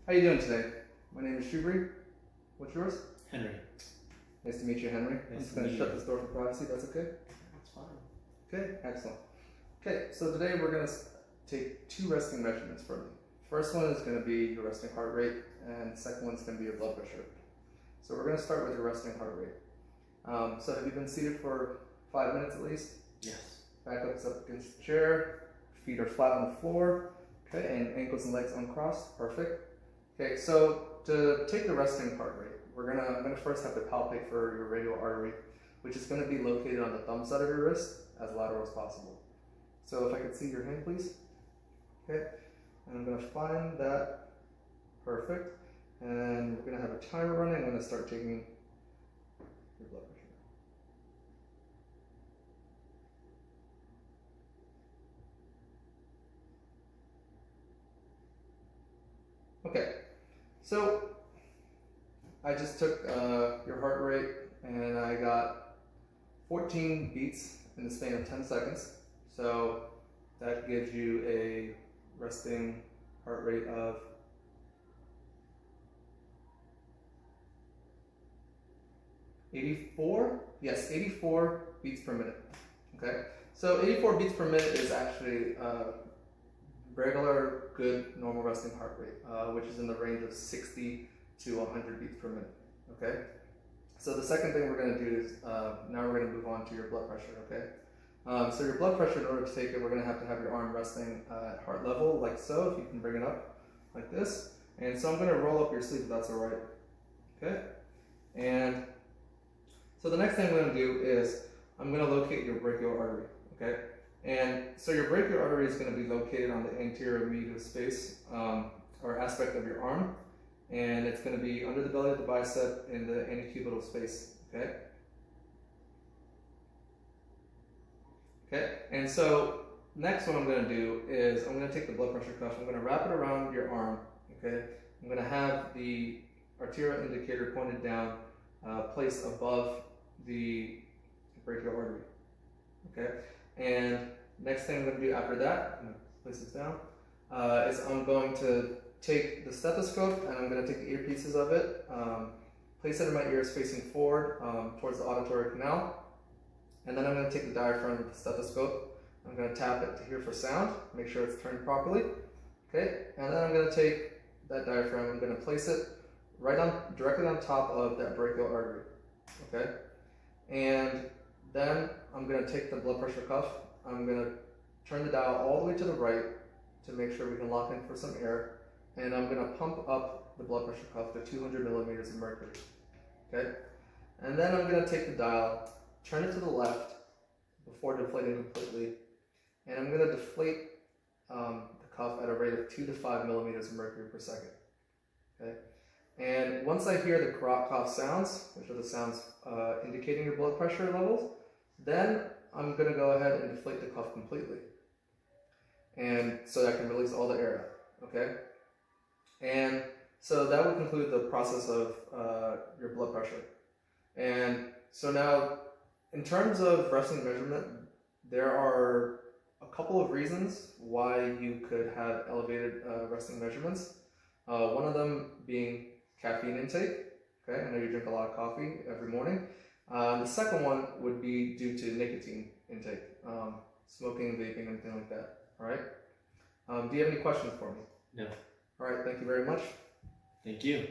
How you doing today? My name is Shubri. What's yours? Henry. Nice to meet you, Henry. I'm just going to shut this door for privacy. That's okay? That's fine. Okay, excellent. Okay, so today we're going to take two resting measurements from you. First one is going to be your resting heart rate, and the second one is going to be your blood pressure. So we're going to start with your resting heart rate. So have you been seated for 5 minutes at least? Yes. Back up against the chair, feet are flat on the floor, okay, and ankles and legs uncrossed, perfect. Okay, so to take the resting heart rate, I'm gonna first have to palpate for your radial artery, which is gonna be located on the thumb side of your wrist, as lateral as possible. So if I could see your hand, please. Okay, and I'm gonna find that, perfect. And we're gonna have a timer running. I'm gonna start taking your blood pressure. Okay, so I just took your heart rate and I got 14 beats in the span of 10 seconds. So that gives you a resting heart rate of 84? Yes, 84 beats per minute. Okay, so 84 beats per minute is actually regular, good, normal resting heart rate, which is in the range of 60 to 100 beats per minute, okay? So the second thing we're gonna do is, now we're gonna move on to your blood pressure, okay? So your blood pressure, in order to take it, we're gonna have to have your arm resting at heart level, like so, if you can bring it up, like this. And so I'm gonna roll up your sleeve if that's all right, okay? And so the next thing I'm gonna do is, I'm gonna locate your brachial artery, okay? And so your brachial artery is going to be located on the anterior medial space, or aspect of your arm, and it's going to be under the belly of the bicep in the antecubital space, okay? Okay, and so next what I'm going to do is I'm going to take the blood pressure cuff, I'm going to wrap it around your arm, okay? I'm going to have the arterial indicator pointed down, placed above the brachial artery, okay? And next thing I'm going to do after that, I'm going to place this down, is I'm going to take the stethoscope and I'm going to take the earpieces of it, place it in my ears facing forward towards the auditory canal, and then I'm going to take the diaphragm with the stethoscope. I'm going to tap it to hear for sound, make sure it's turned properly, okay? And then I'm going to take that diaphragm, I'm going to place it directly on top of that brachial artery, okay? And then I'm going to take the blood pressure cuff, I'm going to turn the dial all the way to the right to make sure we can lock in for some air, and I'm going to pump up the blood pressure cuff to 200 millimeters of mercury, okay? And then I'm going to take the dial, turn it to the left before deflating completely, and I'm going to deflate the cuff at a rate of 2 to 5 millimeters of mercury per second, okay? And once I hear the cough sounds, which are the sounds indicating your blood pressure levels, then I'm going to go ahead and deflate the cuff completely. And so I can release all the air, okay? And so that would conclude the process of your blood pressure. And so now, in terms of resting measurement, there are a couple of reasons why you could have elevated resting measurements. One of them being caffeine intake, okay? I know you drink a lot of coffee every morning. The second one would be due to nicotine intake, smoking, vaping, anything like that, all right? Do you have any questions for me? No. All right, thank you very much. Thank you.